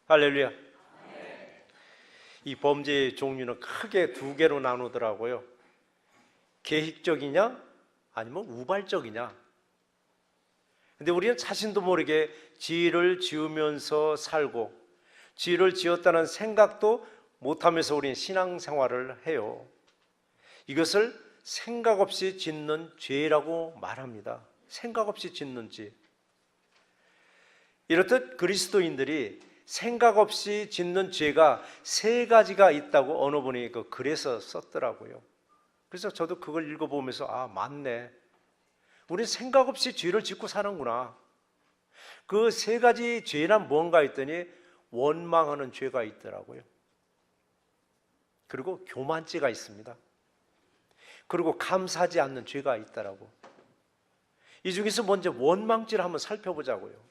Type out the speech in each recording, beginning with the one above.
할렐루야. 이 범죄의 종류는 크게 두 개로 나누더라고요. 계획적이냐 아니면 우발적이냐. 근데 우리는 자신도 모르게 죄를 지으면서 살고 죄를 지었다는 생각도 못하면서 우리는 신앙생활을 해요. 이것을 생각 없이 짓는 죄라고 말합니다. 생각 없이 짓는 죄. 이렇듯 그리스도인들이 생각 없이 짓는 죄가 세 가지가 있다고 어느 분이 그 글에서 썼더라고요. 그래서 저도 그걸 읽어보면서 맞네. 우리 생각 없이 죄를 짓고 사는구나. 그 세 가지 죄란 뭔가 했더니 원망하는 죄가 있더라고요. 그리고 교만죄가 있습니다. 그리고 감사하지 않는 죄가 있더라고. 이 중에서 먼저 원망죄를 한번 살펴보자고요.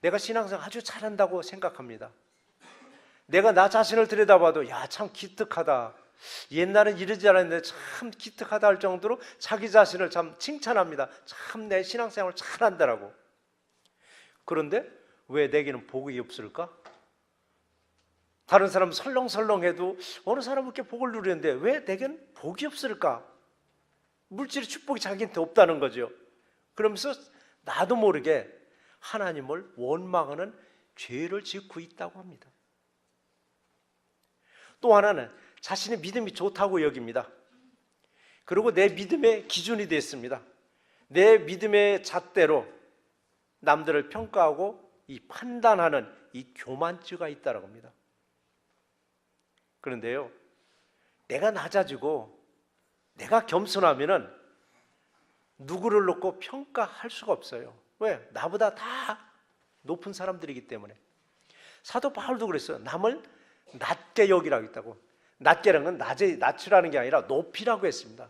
내가 신앙생활 아주 잘한다고 생각합니다. 내가 나 자신을 들여다봐도 참 기특하다. 옛날엔 이러지 않았는데 참 기특하다 할 정도로 자기 자신을 참 칭찬합니다. 참 내 신앙생활을 잘한다라고. 그런데 왜 내게는 복이 없을까? 다른 사람은 설렁설렁해도 어느 사람은 이렇게 복을 누리는데 왜 내게는 복이 없을까? 물질의 축복이 자기한테 없다는 거죠. 그러면서 나도 모르게 하나님을 원망하는 죄를 짓고 있다고 합니다. 또 하나는 자신의 믿음이 좋다고 여깁니다. 그리고 내 믿음의 기준이 됐습니다. 내 믿음의 잣대로 남들을 평가하고 이 판단하는 이 교만죄가 있다고 합니다. 그런데요, 내가 낮아지고 내가 겸손하면은 누구를 놓고 평가할 수가 없어요. 왜? 나보다 다 높은 사람들이기 때문에. 사도 바울도 그랬어요. 남을 낮게 여기라고 했다고. 낮게라는 건 낮추라는 게 아니라 높이라고 했습니다.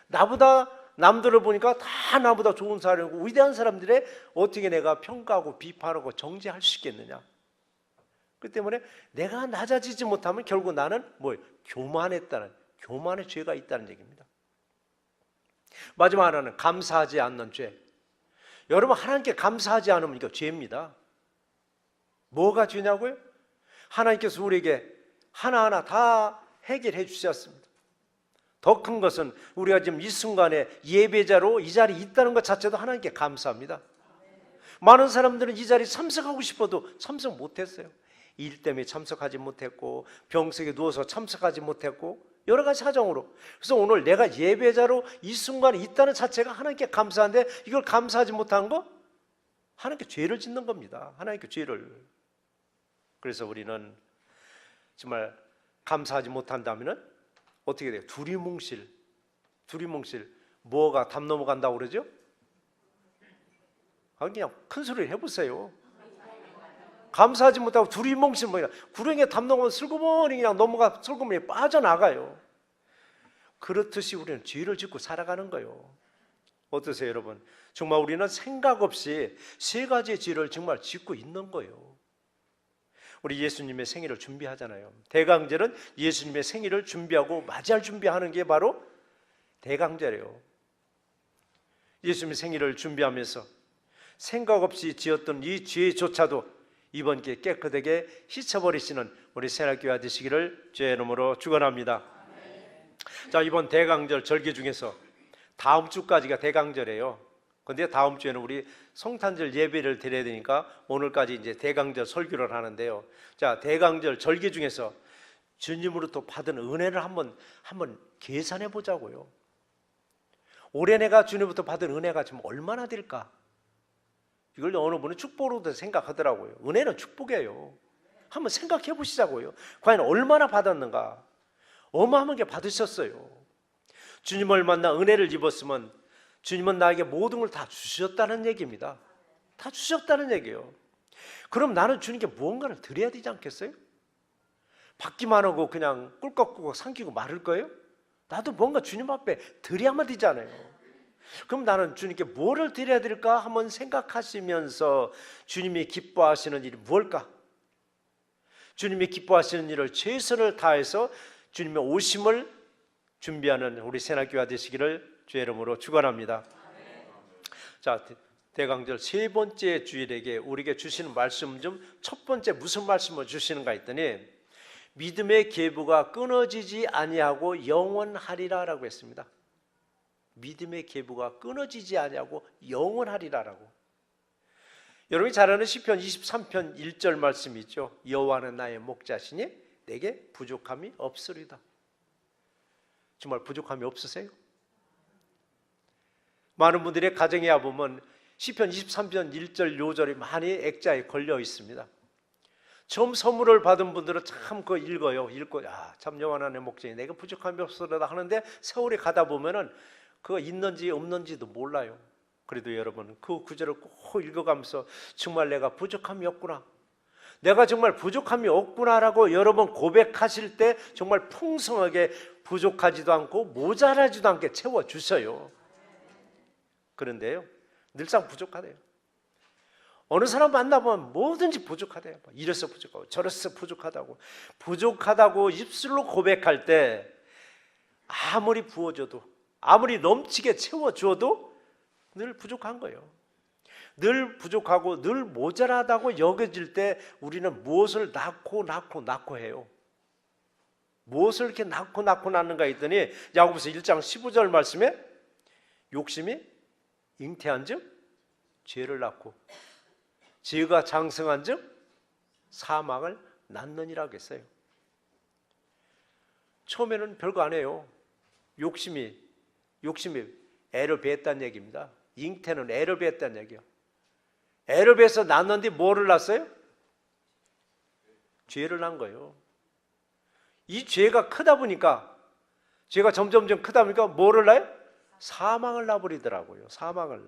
나보다 남들을 보니까 다 나보다 좋은 사람이고 위대한 사람들의 어떻게 내가 평가하고 비판하고 정죄할 수 있겠느냐. 그 때문에 내가 낮아지지 못하면 결국 나는 교만했다는, 교만의 죄가 있다는 얘기입니다. 마지막 하나는 감사하지 않는 죄. 여러분, 하나님께 감사하지 않으면 이거 죄입니다. 뭐가 죄냐고요? 하나님께서 우리에게 하나하나 다 해결해 주셨습니다. 더 큰 것은 우리가 지금 이 순간에 예배자로 이 자리에 있다는 것 자체도 하나님께 감사합니다. 많은 사람들은 이 자리에 참석하고 싶어도 참석 못했어요. 일 때문에 참석하지 못했고 병석에 누워서 참석하지 못했고 여러 가지 사정으로. 그래서 오늘 내가 예배자로 이 순간에 있다는 자체가 하나님께 감사한데 이걸 감사하지 못한 거? 하나님께 죄를 짓는 겁니다. 하나님께 죄를. 그래서 우리는 정말 감사하지 못한다면 어떻게 돼요? 두리뭉실. 뭐가 담 넘어간다고 그러죠? 그냥 큰 소리를 해보세요. 감사하지 못하고 두리뭉실 구렁이에 담 넘어가면 슬그머니 그냥 넘어가 슬그머니 빠져나가요. 그렇듯이 우리는 죄를 짓고 살아가는 거예요. 어떠세요, 여러분? 정말 우리는 생각 없이 세 가지의 죄를 정말 짓고 있는 거예요. 우리 예수님의 생일을 준비하잖아요. 대강절은 예수님의 생일을 준비하고 맞이할 준비하는 게 바로 대강절이에요. 예수님의 생일을 준비하면서 생각 없이 지었던 이 죄조차도 이번 기회에 깨끗하게 씻어버리시는 우리 새날교회 되시기를 주의 이름으로 축원합니다. 자, 이번 대강절 절기 중에서 다음 주까지가 대강절이에요. 그런데 다음 주에는 우리 성탄절 예배를 드려야 되니까 오늘까지 이제 대강절 설교를 하는데요. 자, 대강절 절기 중에서 주님으로부터 받은 은혜를 한번 계산해 보자고요. 올해 내가 주님으로부터 받은 은혜가 지금 얼마나 될까? 이걸 어느 분은 축복으로도 생각하더라고요. 은혜는 축복이에요. 한번 생각해 보시자고요. 과연 얼마나 받았는가? 어마어마하게 받으셨어요. 주님을 만나 은혜를 입었으면 주님은 나에게 모든 걸 다 주셨다는 얘기입니다. 다 주셨다는 얘기예요. 그럼 나는 주님께 무언가를 드려야 되지 않겠어요? 받기만 하고 그냥 꿀꺽꿀꺽 삼키고 마를 거예요? 나도 뭔가 주님 앞에 드려야만 되잖아요. 그럼 나는 주님께 뭐를 드려야 될까 한번 생각하시면서 주님이 기뻐하시는 일이 무엇일까? 주님이 기뻐하시는 일을 최선을 다해서 주님의 오심을 준비하는 우리 새날교회 되시기를 주의 이름으로 축원합니다. 자, 대강절 세 번째 주일에게 우리에게 주시는 말씀 중 첫 번째 무슨 말씀을 주시는가 했더니 믿음의 계보가 끊어지지 아니하고 영원하리라라고 했습니다. 믿음의 계보가 끊어지지 아니하고 영원하리라라고. 여러분이 잘 아는 시편 23편 1절 말씀이 있죠. 여호와는 나의 목자시니 내게 부족함이 없으리다. 정말 부족함이 없으세요? 많은 분들의 가정에 와보면 시편 23편 1절 요절이 많이 액자에 걸려 있습니다. 처음 선물을 받은 분들은 참 그거 읽어요. 읽고 참 여호와는 내 목자니 내가 부족함이 없으리다 하는데 세월이 가다 보면은 그거 있는지 없는지도 몰라요. 그래도 여러분 그 구절을 꼭 읽어가면서 정말 내가 부족함이 없구나, 내가 정말 부족함이 없구나라고 여러분 고백하실 때 정말 풍성하게 부족하지도 않고 모자라지도 않게 채워주셔요. 그런데요 늘상 부족하대요. 어느 사람 만나보면 뭐든지 부족하대요. 이래서 부족하고 저래서 부족하다고 입술로 고백할 때 아무리 부어줘도 아무리 넘치게 채워줘도 늘 부족한 거예요. 늘 부족하고 늘 모자라다고 여겨질 때 우리는 무엇을 낳고 해요. 무엇을 이렇게 낳고 낳는가 했더니 야고보서 1장 15절 말씀에 욕심이 잉태한즉 죄를 낳고 죄가 장성한즉 사망을 낳느니라고 했어요. 처음에는 별거 안 해요. 욕심이 애를 배했다는 얘기입니다. 잉태는 애를 배했다는 얘기예요. 애를 배해서 낳는데 뭐를 낳았어요? 죄를 낳은 거예요. 이 죄가 크다 보니까 죄가 점점 크다 보니까 뭐를 낳아요? 사망을 낳아버리더라고요. 사망을.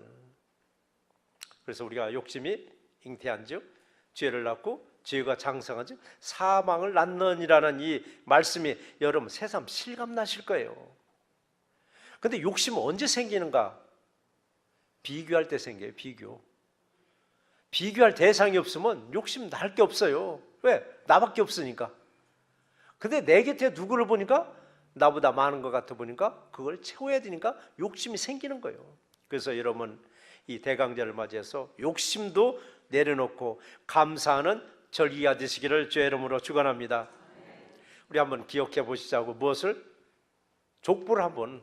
그래서 우리가 욕심이 잉태한즉 죄를 낳고 죄가 장성한즉 사망을 낳느니라는 이 말씀이 여러분 새삼 실감나실 거예요. 근데 욕심은 언제 생기는가? 비교할 때 생겨요. 비교할 대상이 없으면 욕심 날 게 없어요. 왜? 나밖에 없으니까. 근데 내 곁에 누구를 보니까 나보다 많은 것 같아 보니까 그걸 채워야 되니까 욕심이 생기는 거예요. 그래서 여러분 이 대강절을 맞이해서 욕심도 내려놓고 감사하는 절기가 되시기를 주의 이름으로 축원합니다. 우리 한번 기억해 보시자고. 무엇을? 족보를 한번.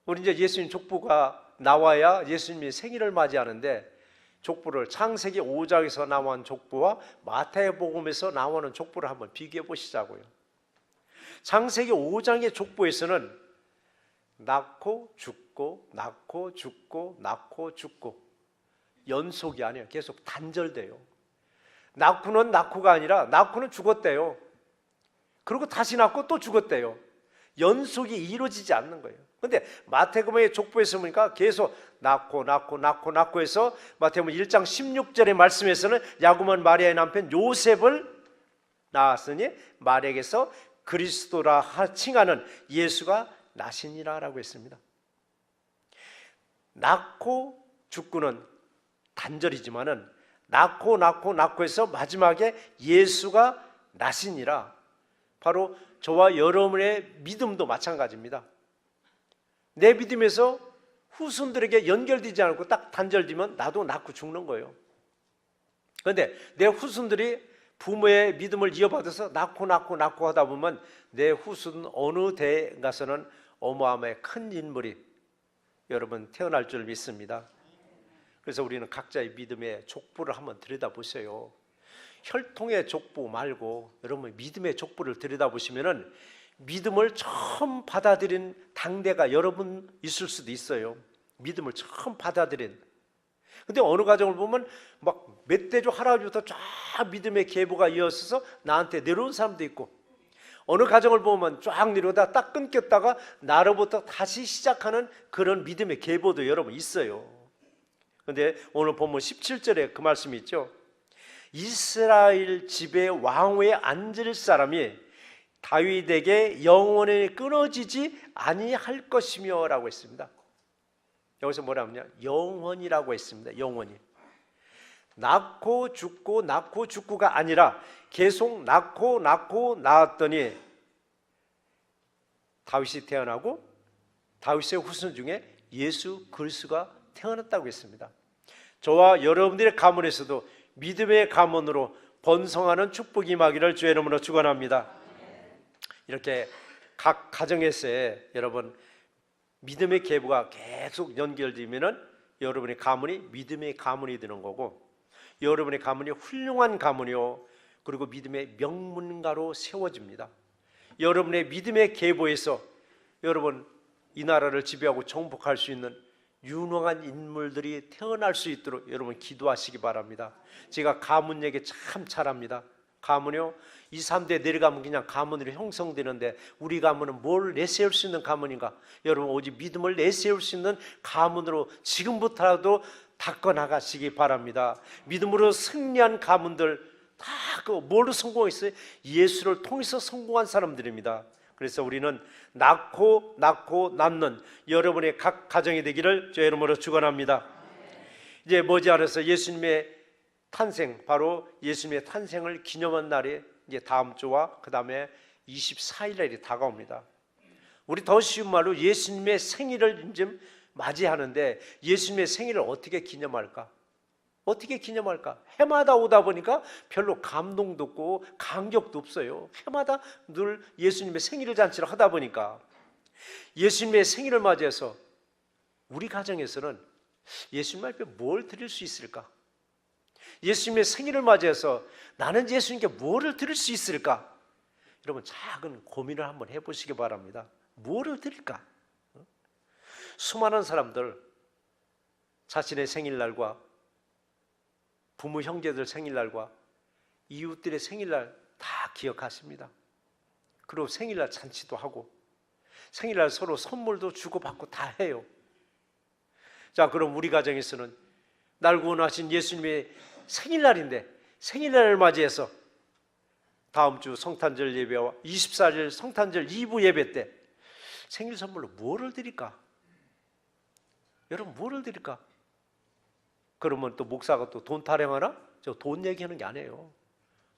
우리 이제 예수님 족보가 나와야 예수님이 생일을 맞이하는데 족보를 창세기 5장에서 나온 족보와 마태복음에서 나오는 족보를 한번 비교해 보시자고요. 창세기 5장의 족보에서는 낳고 죽고 낳고 죽고 낳고 죽고 연속이 아니에요. 계속 단절돼요. 낳고는 낳고가 아니라 낳고는 죽었대요. 그리고 다시 낳고 또 죽었대요. 연속이 이루어지지 않는 거예요. 근데 마태복음의 족보에서 보니까 계속 낳고 해서 마태복음 1장 16절의 말씀에서는 야고보는 마리아의 남편 요셉을 낳았으니 마리아에게서 그리스도라 칭하는 예수가 나시니라라고 했습니다. 낳고 죽고는 단절이지만은 낳고 해서 마지막에 예수가 나시니라. 바로 저와 여러분의 믿음도 마찬가지입니다. 내 믿음에서 후손들에게 연결되지 않고 딱 단절되면 나도 낳고 죽는 거예요. 그런데 내 후손들이 부모의 믿음을 이어받아서 낳고 하다 보면 내 후손 어느 대에 가서는 어마어마한 큰 인물이 여러분 태어날 줄 믿습니다. 그래서 우리는 각자의 믿음의 족보를 한번 들여다보세요. 혈통의 족보 말고 여러분 믿음의 족보를 들여다보시면은 믿음을 처음 받아들인 당대가 여러분 있을 수도 있어요. 믿음을 처음 받아들인. 근데 어느 가정을 보면 막 멧돼지 할아버지부터 쫙 믿음의 계보가 이어져서 나한테 내려온 사람도 있고, 어느 가정을 보면 쫙 내려오다 딱 끊겼다가 나로부터 다시 시작하는 그런 믿음의 계보도 여러분 있어요. 근데 오늘 보면 17절에 그 말씀이 있죠. 이스라엘 집의 왕위에 앉을 사람이 다윗에게 영원히 끊어지지 아니할 것이며 라고 했습니다. 여기서 뭐라면요? 영원이라고 했습니다. 영원히. 낳고 죽고가 아니라 계속 낳고 낳았더니 다윗이 태어나고 다윗의 후손 중에 예수 그리스도가 태어났다고 했습니다. 저와 여러분들의 가문에서도 믿음의 가문으로 번성하는 축복이 임하기를 주의 이름으로 축원합니다. 이렇게 각 가정에서의 여러분 믿음의 계보가 계속 연결되면은 여러분의 가문이 믿음의 가문이 되는 거고, 여러분의 가문이 훌륭한 가문이요, 그리고 믿음의 명문가로 세워집니다. 여러분의 믿음의 계보에서 여러분 이 나라를 지배하고 정복할 수 있는 유능한 인물들이 태어날 수 있도록 여러분 기도하시기 바랍니다. 제가 가문 얘기 참 잘합니다. 가문이요, 2, 3대 내려가면 그냥 가문으로 형성되는데 우리 가문은 뭘 내세울 수 있는 가문인가? 여러분 오직 믿음을 내세울 수 있는 가문으로 지금부터라도 닦아 나가시기 바랍니다. 믿음으로 승리한 가문들 다 그 뭘로 성공했어요? 예수를 통해서 성공한 사람들입니다. 그래서 우리는 낳고 낳는 여러분의 각 가정이 되기를 주의 이름으로 축원합니다. 이제 머지않아서 예수님의 탄생, 바로 예수님의 탄생을 기념한 날이 이제 다음 주와 그 다음에 24일 날이 다가옵니다. 우리 더 쉬운 말로 예수님의 생일을 이제 맞이하는데, 예수님의 생일을 어떻게 기념할까? 어떻게 기념할까? 해마다 오다 보니까 별로 감동도 없고 감격도 없어요. 해마다 늘 예수님의 생일 잔치를 하다 보니까 예수님의 생일을 맞이해서 우리 가정에서는 예수님 앞에 뭘 드릴 수 있을까? 예수님의 생일을 맞이해서 나는 예수님께 뭐를 드릴 수 있을까? 여러분 작은 고민을 한번 해보시기 바랍니다. 뭐를 드릴까? 수많은 사람들 자신의 생일날과 부모 형제들 생일날과 이웃들의 생일날 다 기억하십니다. 그리고 생일날 잔치도 하고 생일날 서로 선물도 주고받고 다 해요. 자, 그럼 우리 가정에서는 날 구원하신 예수님의 생일날인데, 생일날을 맞이해서 다음 주 성탄절 예배와 24일 성탄절 2부 예배 때 생일 선물로 뭐를 드릴까? 여러분 뭐를 드릴까? 그러면 또 목사가 또 돈 타령하나? 저 돈 얘기하는 게 아니에요.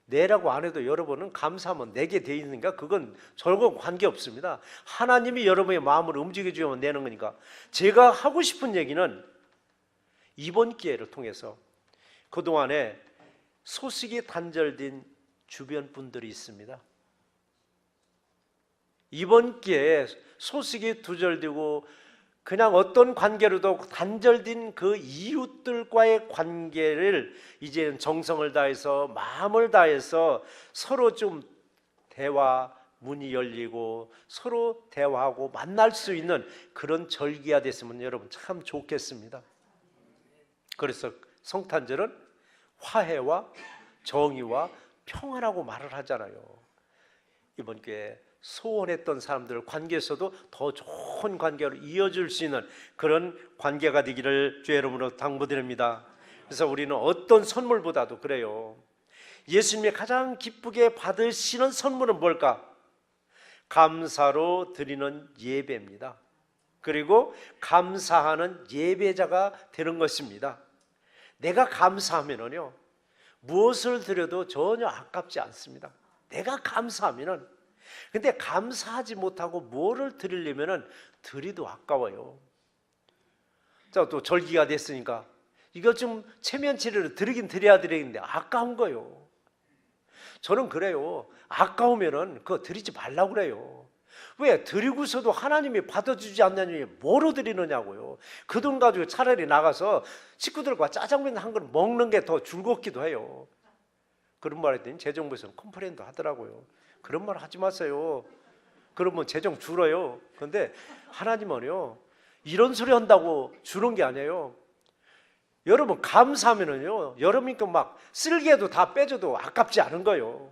내라고 안 해도 여러분은 감사하면 내게 돼 있는가? 그건 저건 관계없습니다. 하나님이 여러분의 마음을 움직여 주면 내는 거니까. 제가 하고 싶은 얘기는 이번 기회를 통해서 그동안에 소식이 단절된 주변 분들이 있습니다. 이번 기회에 소식이 두절되고 그냥 어떤 관계로도 단절된 그 이웃들과의 관계를 이제는 정성을 다해서 마음을 다해서 서로 좀 대화 문이 열리고 서로 대화하고 만날 수 있는 그런 절기가 됐으면 여러분 참 좋겠습니다. 그래서 성탄절은 화해와 정의와 평화라고 말을 하잖아요. 이번 기회에 소원했던 사람들 관계에서도 더 좋은 관계로 이어질 수 있는 그런 관계가 되기를 주의 이름으로 당부드립니다. 그래서 우리는 어떤 선물보다도 그래요. 예수님이 가장 기쁘게 받으시는 선물은 뭘까? 감사로 드리는 예배입니다. 그리고 감사하는 예배자가 되는 것입니다. 내가 감사하면은요, 무엇을 드려도 전혀 아깝지 않습니다. 내가 감사하면은, 근데 감사하지 못하고 뭐를 드리려면은 드리도 아까워요. 자, 또 절기가 됐으니까 이거 좀 체면치레로 드리긴 드려야 되는데 아까운 거예요. 저는 그래요. 아까우면은 그거 드리지 말라고 그래요. 왜? 드리고서도 하나님이 받아주지 않냐니 뭐로 드리느냐고요. 그 돈 가지고 차라리 나가서 식구들과 짜장면 한 그릇 먹는 게 더 즐겁기도 해요. 그런 말 했더니 재정부에서는 컴플레인도 하더라고요. 그런 말 하지 마세요. 그러면 재정 줄어요. 그런데 하나님은요, 이런 소리 한다고 주는 게 아니에요. 여러분 감사하면은요, 여러분께 막 쓸개도 다 빼줘도 아깝지 않은 거예요.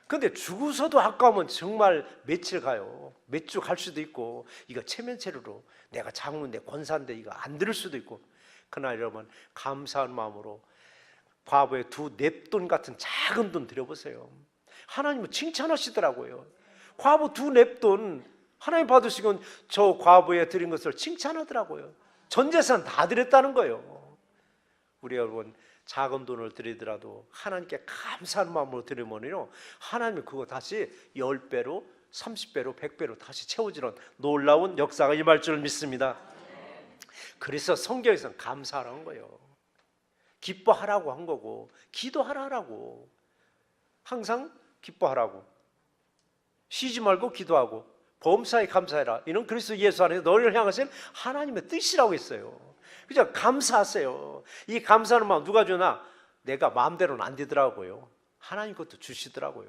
근데 주고서도 아까우면 정말 며칠 가요. 몇 주 갈 수도 있고, 이거 체면체로로 내가 장로인데 권사인데 이거 안 들을 수도 있고. 그러나 여러분 감사한 마음으로 과부의 두 냅돈 같은 작은 돈 드려보세요. 하나님은 칭찬하시더라고요. 과부 두 냅돈 하나님 받으시곤 저 과부에 드린 것을 칭찬하더라고요. 전 재산 다 드렸다는 거예요. 우리 여러분 작은 돈을 드리더라도 하나님께 감사한 마음으로 드리면요, 하나님이 그거 다시 10배로 30배로 100배로 다시 채워주는 놀라운 역사가 임할 줄 믿습니다. 그래서 성경에서는 감사하라는 거예요. 기뻐하라고 한 거고, 기도하라고. 항상 기뻐하라고. 쉬지 말고 기도하고 범사에 감사해라. 이는 그리스도 예수 안에서 너희를 향하신 하나님의 뜻이라고 했어요. 그죠? 감사하세요. 이 감사하는 마음 누가 주나? 내가 마음대로는 안 되더라고요. 하나님 것도 주시더라고요.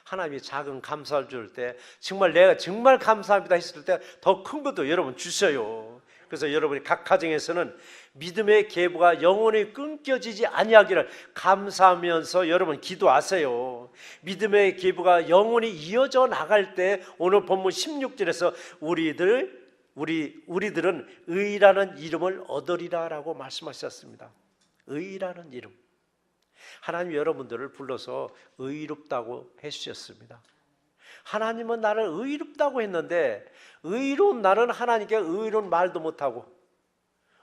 하나님이 작은 감사를 줄 때 정말 내가 정말 감사합니다 했을 때 더 큰 것도 여러분 주셔요. 그래서 여러분이 각 가정에서는 믿음의 계보가 영원히 끊겨지지 아니하기를 감사하면서 여러분 기도하세요. 믿음의 계보가 영원히 이어져 나갈 때 오늘 본문 16절에서 우리들은 의라는 이름을 얻으리라라고 말씀하셨습니다. 의라는 이름. 하나님 여러분들을 불러서 의롭다고 해주셨습니다. 하나님은 나를 의롭다고 했는데 의로운 나는 하나님께 의로운 말도 못하고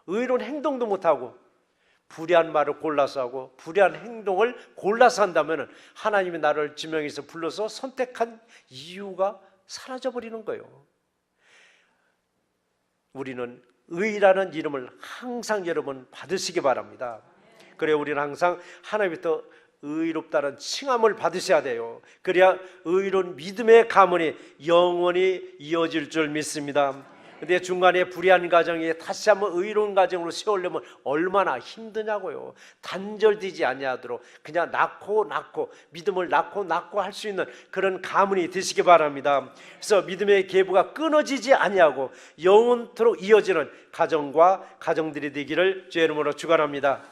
의로운 행동도 못하고 불의한 말을 골라서 하고 불의한 행동을 골라서 한다면 하나님이 나를 지명해서 불러서 선택한 이유가 사라져버리는 거예요. 우리는 의라는 이름을 항상 여러분 받으시기 바랍니다. 그래 우리는 항상 하나님부터 의롭다는 칭함을 받으셔야 돼요. 그래야 의로운 믿음의 가문이 영원히 이어질 줄 믿습니다. 근데 중간에 불의한 가정이 다시 한번 의로운 가정으로 세우려면 얼마나 힘드냐고요. 단절되지 아니하도록 그냥 낳고 믿음을 낳고 할 수 있는 그런 가문이 되시기 바랍니다. 그래서 믿음의 계보가 끊어지지 아니하고 영원토록 이어지는 가정과 가정들이 되기를 주의 이름으로 축원합니다.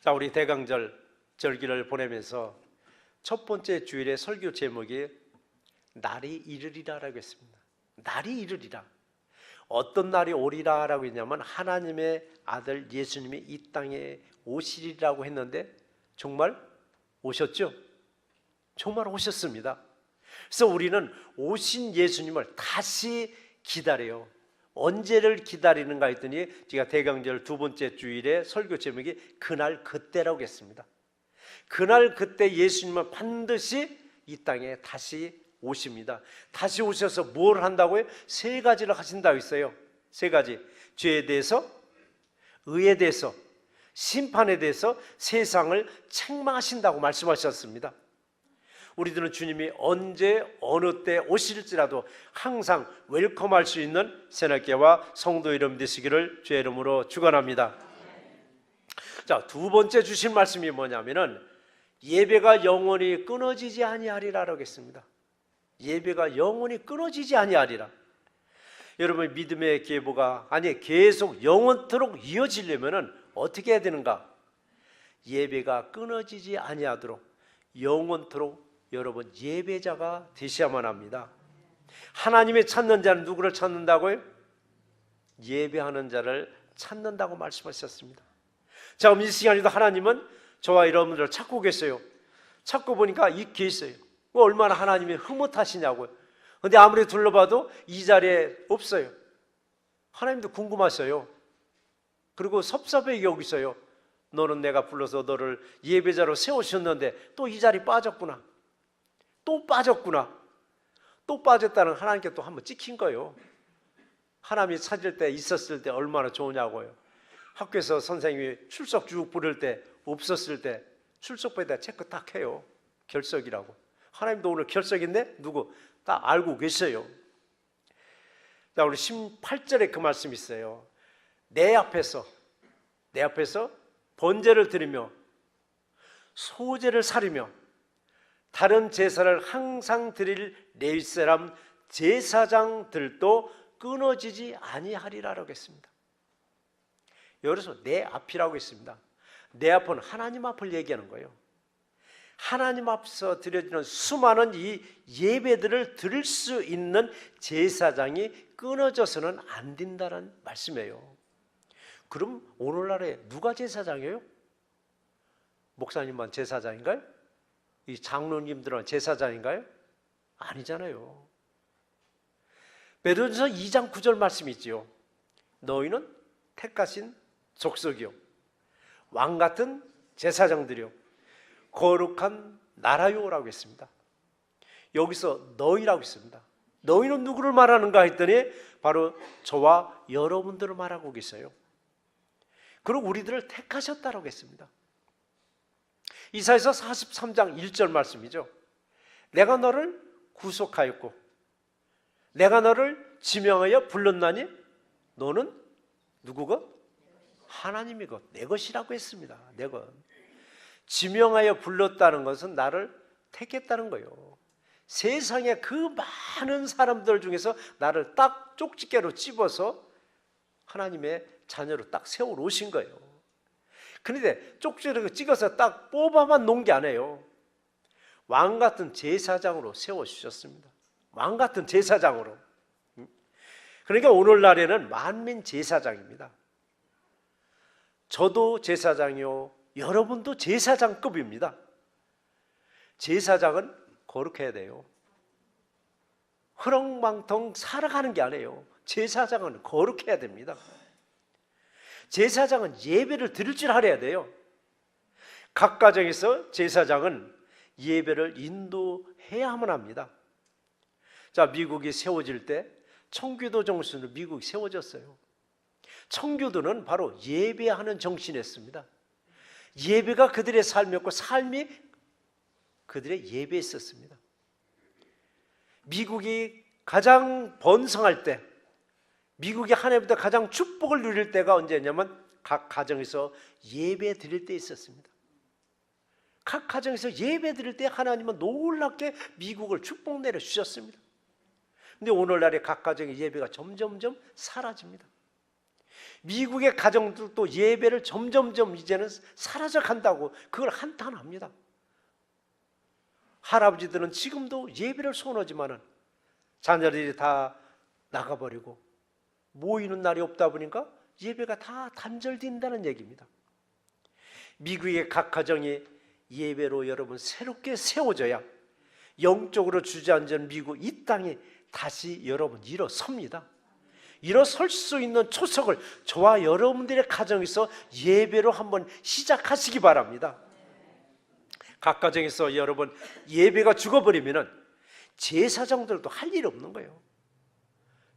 자, 우리 대강절 절기를 보내면서 첫 번째 주일의 설교 제목이 날이 이르리라라고 했습니다. 날이 이르리라. 어떤 날이 오리라 라고 했냐면 하나님의 아들 예수님이 이 땅에 오시리라고 했는데 정말 오셨죠? 정말 오셨습니다. 그래서 우리는 오신 예수님을 다시 기다려요. 언제를 기다리는가 했더니 제가 대강절 두 번째 주일에 설교 제목이 그날 그때라고 했습니다. 그날 그때 예수님은 반드시 이 땅에 다시 오십니다. 다시 오셔서 뭘 한다고요? 세 가지를 하신다고 했어요. 세 가지. 죄에 대해서, 의에 대해서, 심판에 대해서 세상을 책망하신다고 말씀하셨습니다. 우리들은 주님이 언제 어느 때 오실지라도 항상 웰컴할 수 있는 새날개와 성도 이름 되시기를 주의 이름으로 축원합니다. 자, 두 번째 주신 말씀이 뭐냐면은 예배가 영원히 끊어지지 아니하리라라고 했습니다. 예배가 영원히 끊어지지 아니하리라. 여러분 믿음의 계보가 계속 영원토록 이어지려면은 어떻게 해야 되는가? 예배가 끊어지지 아니하도록 영원토록 여러분 예배자가 되셔야만 합니다. 하나님의 찾는 자는 누구를 찾는다고요? 예배하는 자를 찾는다고 말씀하셨습니다. 자, 그럼 이 시간에도 하나님은 저와 여러분들을 찾고 계세요. 찾고 보니까 이렇게 있어요. 얼마나 하나님이 흐뭇하시냐고요. 그런데 아무리 둘러봐도 이 자리에 없어요. 하나님도 궁금하셔요. 그리고 섭섭하게 여기서요. 너는 내가 불러서 너를 예배자로 세우셨는데 또 이 자리 빠졌구나. 또 빠졌구나. 또 빠졌다는 하나님께 또 한번 찍힌 거예요. 하나님이 찾을 때 있었을 때 얼마나 좋으냐고요. 학교에서 선생님이 출석 쭉 부를 때 없었을 때 출석부에다 체크 딱 해요. 결석이라고. 하나님도 오늘 결석인데 누구 다 알고 계셔요. 자, 우리 18절에 그 말씀이 있어요. 내 앞에서 번제를 드리며 소제를 사리며 다른 제사를 항상 드릴 레위 사람 제사장들도 끊어지지 아니하리라라고 했습니다. 여기서 내 앞이라고 했습니다. 내 앞은 하나님 앞을 얘기하는 거예요. 하나님 앞에서 드려지는 수많은 이 예배들을 드릴 수 있는 제사장이 끊어져서는 안 된다는 말씀이에요. 그럼 오늘날에 누가 제사장이에요? 목사님만 제사장인가요? 이 장로님들은 제사장인가요? 아니잖아요. 베드로전서 2장 9절 말씀이 있지요. 너희는 택하신 족속이요 왕같은 제사장들이요 거룩한 나라요라고 했습니다. 여기서 너희라고 했습니다. 너희는 누구를 말하는가 했더니 바로 저와 여러분들을 말하고 계세요. 그리고 우리들을 택하셨다라고 했습니다. 이사야서 43장 1절 말씀이죠. 내가 너를 구속하였고 내가 너를 지명하여 불렀나니 너는 누구고? 하나님이고 내 것이라고 했습니다. 내 것. 지명하여 불렀다는 것은 나를 택했다는 거예요. 세상에 그 많은 사람들 중에서 나를 딱 쪽집게로 찝어서 하나님의 자녀로 딱 세워 놓으신 거예요. 그런데 쪽지를 찍어서 딱 뽑아만 놓은 게 아니에요. 왕 같은 제사장으로 세워주셨습니다. 왕 같은 제사장으로. 그러니까 오늘날에는 만민 제사장입니다. 저도 제사장이요, 여러분도 제사장급입니다. 제사장은 거룩해야 돼요. 흐렁망텅 살아가는 게 아니에요. 제사장은 거룩해야 됩니다. 제사장은 예배를 드릴 줄 알아야 돼요. 각 가정에서 제사장은 예배를 인도해야만 합니다. 자, 미국이 세워질 때 청교도 정신으로 미국이 세워졌어요. 청교도는 바로 예배하는 정신이었습니다. 예배가 그들의 삶이었고 삶이 그들의 예배였었습니다. 미국이 가장 번성할 때, 미국이 하나님부터 가장 축복을 누릴 때가 언제냐면 각 가정에서 예배 드릴 때 있었습니다. 각 가정에서 예배 드릴 때 하나님은 놀랍게 미국을 축복 내려주셨습니다. 근데 오늘날의 각 가정의 예배가 점점점 사라집니다. 미국의 가정들도 예배를 점점점 이제는 사라져 간다고 그걸 한탄합니다. 할아버지들은 지금도 예배를 소원하지만은 자녀들이 다 나가버리고 모이는 날이 없다 보니까 예배가 다 단절된다는 얘기입니다. 미국의 각 가정이 예배로 여러분 새롭게 세워져야 영적으로 주저앉은 미국 이 땅이 다시 여러분 일어섭니다. 일어설 수 있는 초석을 저와 여러분들의 가정에서 예배로 한번 시작하시기 바랍니다. 각 가정에서 여러분 예배가 죽어버리면 제사장들도 할 일 없는 거예요.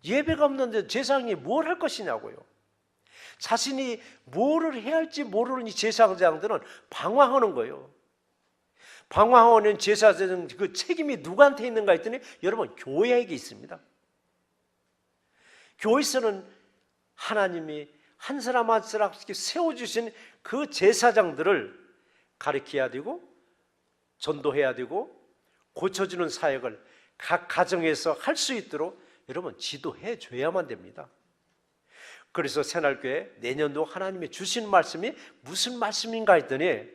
예배가 없는데 제사장이 뭘 할 것이냐고요. 자신이 뭐를 해야 할지 모르는 이 제사장들은 방황하는 거예요. 방황하는 제사장 그 책임이 누구한테 있는가 했더니 여러분 교회에게 있습니다. 교회에서는 하나님이 한 사람 한 사람씩 세워주신 그 제사장들을 가르쳐야 되고 전도해야 되고 고쳐주는 사역을 각 가정에서 할 수 있도록 여러분 지도해 줘야만 됩니다. 그래서 새날교회 내년도 하나님이 주신 말씀이 무슨 말씀인가 했더니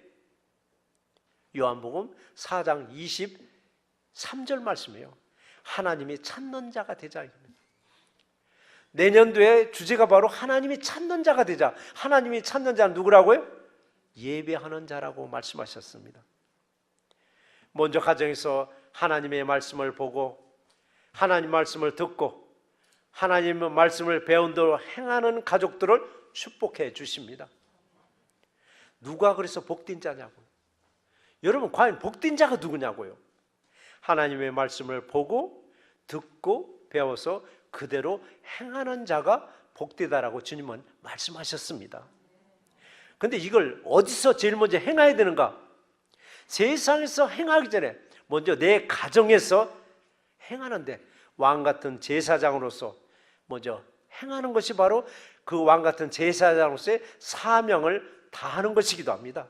요한복음 4장 23절 말씀이에요. 하나님이 찾는 자가 되자. 내년도의 주제가 바로 하나님이 찾는 자가 되자. 하나님이 찾는 자는 누구라고요? 예배하는 자라고 말씀하셨습니다. 먼저 가정에서 하나님의 말씀을 보고 하나님 말씀을 듣고 하나님의 말씀을 배운 대로 행하는 가족들을 축복해 주십니다. 누가 그래서 복된 자냐고요? 여러분 과연 복된 자가 누구냐고요? 하나님의 말씀을 보고 듣고 배워서 그대로 행하는 자가 복되다라고 주님은 말씀하셨습니다. 그런데 이걸 어디서 제일 먼저 행해야 되는가? 세상에서 행하기 전에 먼저 내 가정에서 행하는데 왕 같은 제사장으로서 먼저 행하는 것이 바로 그 왕 같은 제사장으로서의 사명을 다하는 것이기도 합니다.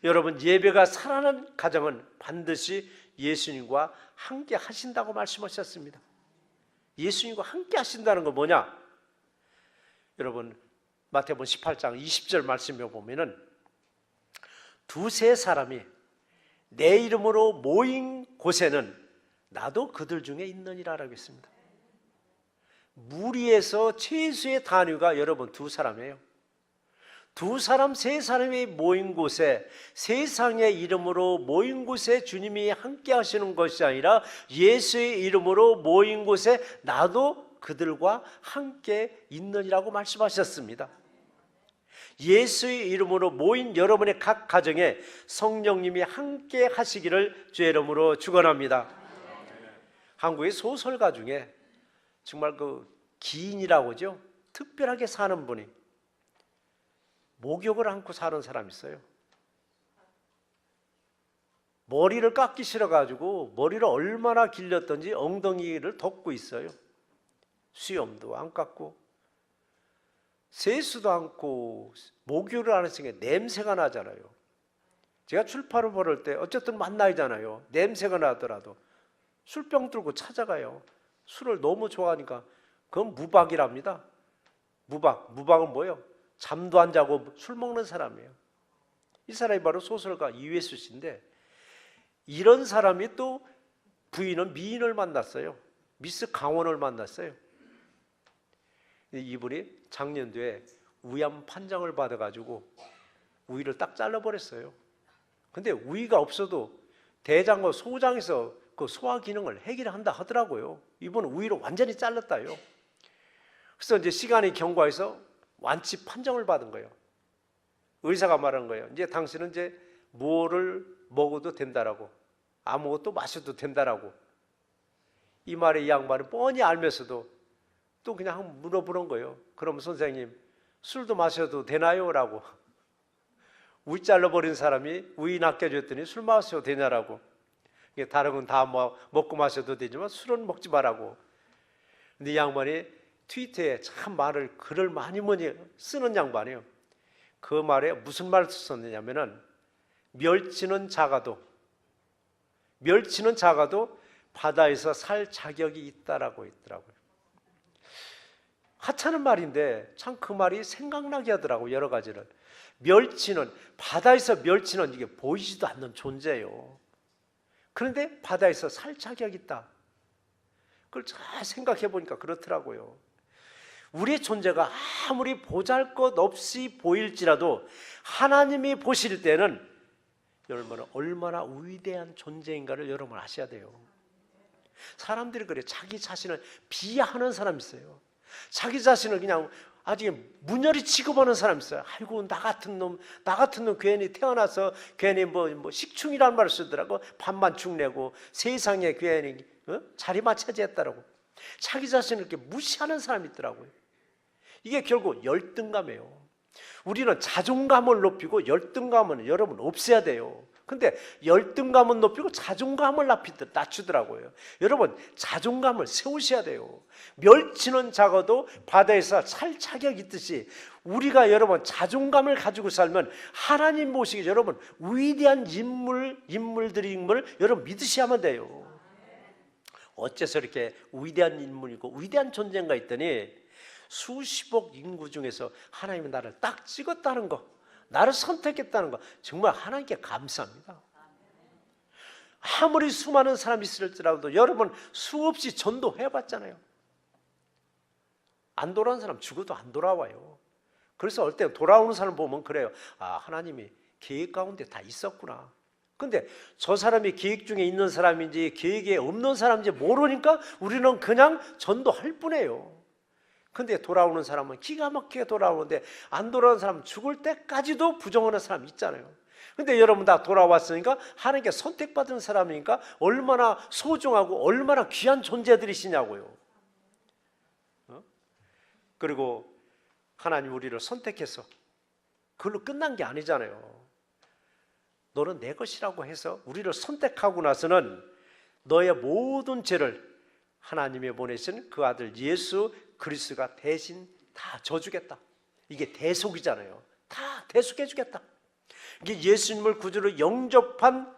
여러분 예배가 살아나는 가정은 반드시 예수님과 함께 하신다고 말씀하셨습니다. 예수님과 함께 하신다는 건 뭐냐? 여러분 마태복음 18장 20절 말씀에 보면은 두세 사람이 내 이름으로 모인 곳에는 나도 그들 중에 있느니라라고 했습니다. 무리에서 최소의 단위가 여러분 두 사람이에요. 두 사람, 세 사람이 모인 곳에 세상의 이름으로 모인 곳에 주님이 함께 하시는 것이 아니라 예수의 이름으로 모인 곳에 나도 그들과 함께 있느니라고 말씀하셨습니다. 예수의 이름으로 모인 여러분의 각 가정에 성령님이 함께 하시기를 주의 이름으로 축원합니다. 한국의 소설가 중에 정말 그 기인이라고 하죠. 특별하게 사는 분이 목욕을 안고 사는 사람이 있어요. 머리를 깎기 싫어가지고 머리를 얼마나 길렀던지 엉덩이를 덮고 있어요. 수염도 안 깎고 세수도 않고 목욕을 안 했으니까 냄새가 나잖아요. 제가 출판을 벌을 때 어쨌든 만나잖아요. 냄새가 나더라도 술병 들고 찾아가요. 술을 너무 좋아하니까. 그건 무박이랍니다. 무박은 뭐예요? 잠도 안 자고 술 먹는 사람이에요. 이 사람이 바로 소설가 이회수 씨인데, 이런 사람이 또 부인은 미인을 만났어요. 미스 강원을 만났어요. 이분이 작년도에 우암 판정을 받아가지고 우위를 딱 잘라버렸어요. 근데 우위가 없어도 대장과 소장에서 그 소화 기능을 해결한다 하더라고요. 이분은 우위를 완전히 잘랐다요. 그래서 이제 시간이 경과해서 완치 판정을 받은 거예요. 의사가 말한 거예요. 이제 당신은 이제 뭐를 먹어도 된다라고, 아무것도 마셔도 된다라고. 이 말에 이 양반은 뻔히 알면서도 또 그냥 물어보는 거예요. 그럼 선생님, 술도 마셔도 되나요? 라고. 우이 잘라버린 사람이 우이 낚여줬더니 술 마셔도 되냐라고. 다른 건 다 먹고 마셔도 되지만 술은 먹지 말라고. 근데 이 양반이 트위터에 참 글을 많이 쓰는 양반이에요. 그 말에 무슨 말을 썼느냐면은 멸치는 작아도 바다에서 살 자격이 있다라고 있더라고요. 하찮은 말인데 참 그 말이 생각나게 하더라고요. 여러 가지를. 바다에서 멸치는 이게 보이지도 않는 존재예요. 그런데 바다에서 살 자격이 있다. 그걸 잘 생각해 보니까 그렇더라고요. 우리의 존재가 아무리 보잘것없이 보일지라도 하나님이 보실 때는 여러분은 얼마나 위대한 존재인가를 여러분 아셔야 돼요. 사람들이 그래요. 자기 자신을 비하하는 사람이 있어요. 자기 자신을 그냥 아직 문열이 취급하는 사람이 있어요. 아이고 나 같은 놈 괜히 태어나서 괜히 뭐 식충이라는 말을 쓰더라고. 밥만 축내고 세상에 괜히 자리만 차지했다라고. 자기 자신을 이렇게 무시하는 사람이 있더라고요. 이게 결국 열등감이에요. 우리는 자존감을 높이고 열등감은 여러분 없애야 돼요. 근데 열등감은 높이고 자존감을 낮추더라고요. 여러분 자존감을 세우셔야 돼요. 멸치는 작아도 바다에서 살 자격이 있듯이 우리가 여러분 자존감을 가지고 살면 하나님 보시기에 여러분 위대한 인물들임을 여러분 믿으셔야만 돼요. 어째서 이렇게 위대한 인물이고 위대한 존재인가 했더니 수십억 인구 중에서 하나님이 나를 딱 찍었다는 거, 나를 선택했다는 거, 정말 하나님께 감사합니다. 아무리 수많은 사람이 있을지라도 여러분 수없이 전도해봤잖아요. 안 돌아온 사람 죽어도 안 돌아와요. 그래서 어릴 때 돌아오는 사람 보면 그래요. 아, 하나님이 계획 가운데 다 있었구나. 근데 저 사람이 계획 중에 있는 사람인지 계획에 없는 사람인지 모르니까 우리는 그냥 전도할 뿐이에요. 근데 돌아오는 사람은 기가 막히게 돌아오는데 안 돌아오는 사람은 죽을 때까지도 부정하는 사람이 있잖아요. 근데 여러분 다 돌아왔으니까 하나님께 선택받은 사람이니까 얼마나 소중하고 얼마나 귀한 존재들이시냐고요. 그리고 하나님 우리를 선택해서 그걸로 끝난 게 아니잖아요. 너는 내 것이라고 해서 우리를 선택하고 나서는 너의 모든 죄를 하나님이 보내신 그 아들 예수 그리스도가 대신 다 져주겠다. 이게 대속이잖아요. 다 대속해주겠다. 이게 예수님을 구주로 영접한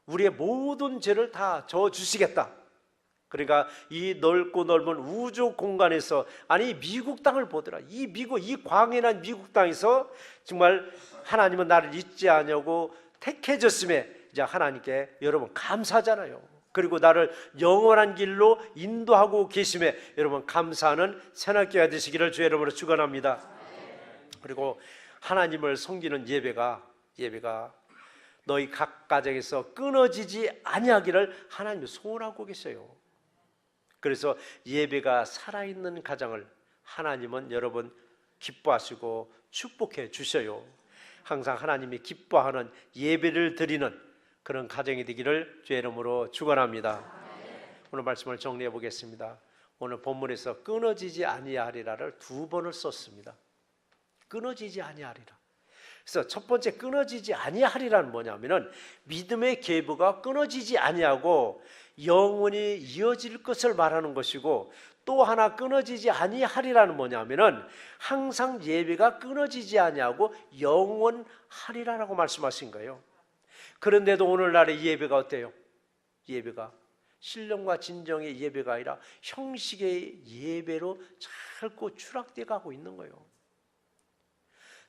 우리의 모든 죄를 다 져주시겠다. 그러니까 이 넓고 넓은 우주 공간에서, 아니 미국 땅을 보더라. 이 광활한 미국 땅에서 정말 하나님은 나를 잊지 않냐고 택해줬음에 이제 하나님께 여러분 감사하잖아요. 그리고 나를 영원한 길로 인도하고 계심에 여러분 감사하는 새날교회가 되시기를 주의 이름으로 축원합니다. 그리고 하나님을 섬기는 예배가 너희 각 가정에서 끊어지지 아니하기를 하나님이 소원하고 계세요. 그래서 예배가 살아있는 가정을 하나님은 여러분 기뻐하시고 축복해 주셔요. 항상 하나님이 기뻐하는 예배를 드리는 그런 가정이 되기를 주의 이름으로 축원합니다. 오늘 말씀을 정리해 보겠습니다. 오늘 본문에서 끊어지지 아니하리라를 2번을 썼습니다. 끊어지지 아니하리라. 그래서 첫 번째 끊어지지 아니하리라는 뭐냐면은 믿음의 계보가 끊어지지 아니하고 영원히 이어질 것을 말하는 것이고, 또 하나 끊어지지 아니하리라는 뭐냐면은 항상 예배가 끊어지지 아니하고 영원하리라라고 말씀하신 거예요. 그런데도 오늘날의 예배가 어때요? 예배가 신령과 진정의 예배가 아니라 형식의 예배로 자꾸 추락돼 가고 있는 거예요.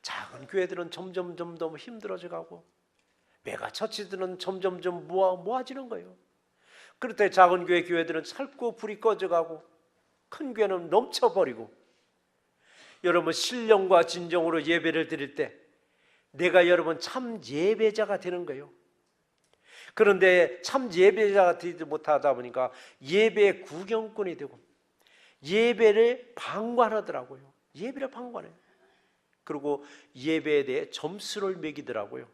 작은 교회들은 점점 더 힘들어져 가고 메가처치들은 점점 모아지는 거예요. 그럴 때 작은 교회들은 삶고 불이 꺼져 가고 큰 교회는 넘쳐버리고, 여러분 신령과 진정으로 예배를 드릴 때 내가 여러분 참 예배자가 되는 거예요. 그런데 참 예배자가 되지 못하다 보니까 예배 구경꾼이 되고 예배를 방관하더라고요. 예배를 방관해요. 그리고 예배에 대해 점수를 매기더라고요.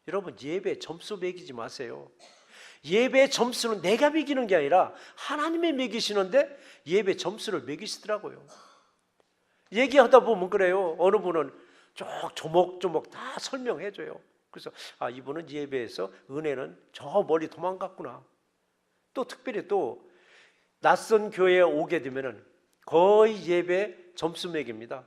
여러분 예배 점수 매기지 마세요. 예배 점수는 내가 매기는 게 아니라 하나님이 매기시는데 예배 점수를 매기시더라고요. 얘기하다 보면 그래요. 어느 분은 조목조목 다 설명해 줘요. 그래서 이분은 예배에서 은혜는 저 멀리 도망갔구나. 또 특별히 또 낯선 교회에 오게 되면은 거의 예배 점수 매깁니다.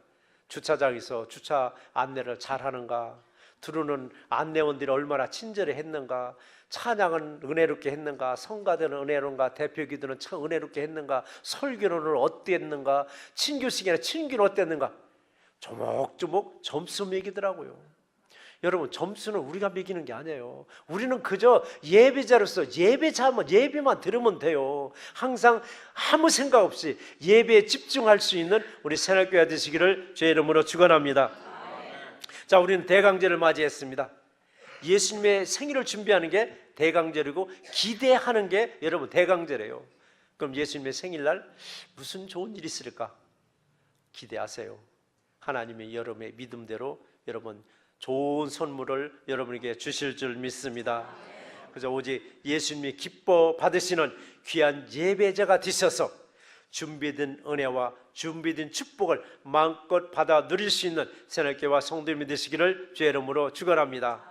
주차장에서 주차 안내를 잘 하는가, 들어오는 안내원들이 얼마나 친절히 했는가, 찬양은 은혜롭게 했는가, 성가대는 은혜로운가, 대표기도는 참 은혜롭게 했는가, 설교는 어땠는가, 친교식이나 친기는 어땠는가, 조목조목 점수 매기더라고요. 여러분 점수는 우리가 매기는 게 아니에요. 우리는 그저 예배자로서 예배만 들으면 돼요. 항상 아무 생각 없이 예배에 집중할 수 있는 우리 새날교회 되시기를 주의 이름으로 축원합니다. 자, 우리는 대강절을 맞이했습니다. 예수님의 생일을 준비하는 게 대강절이고 기대하는 게 여러분 대강절이에요. 그럼 예수님의 생일날 무슨 좋은 일이 있을까? 기대하세요. 하나님이 여러분의 믿음대로 여러분 좋은 선물을 여러분에게 주실 줄 믿습니다. 그래서 오직 예수님이 기뻐 받으시는 귀한 예배자가 되셔서 준비된 은혜와 준비된 축복을 마음껏 받아 누릴 수 있는 새날교회와 성도님이 되시기를 주의 이름으로 축원합니다.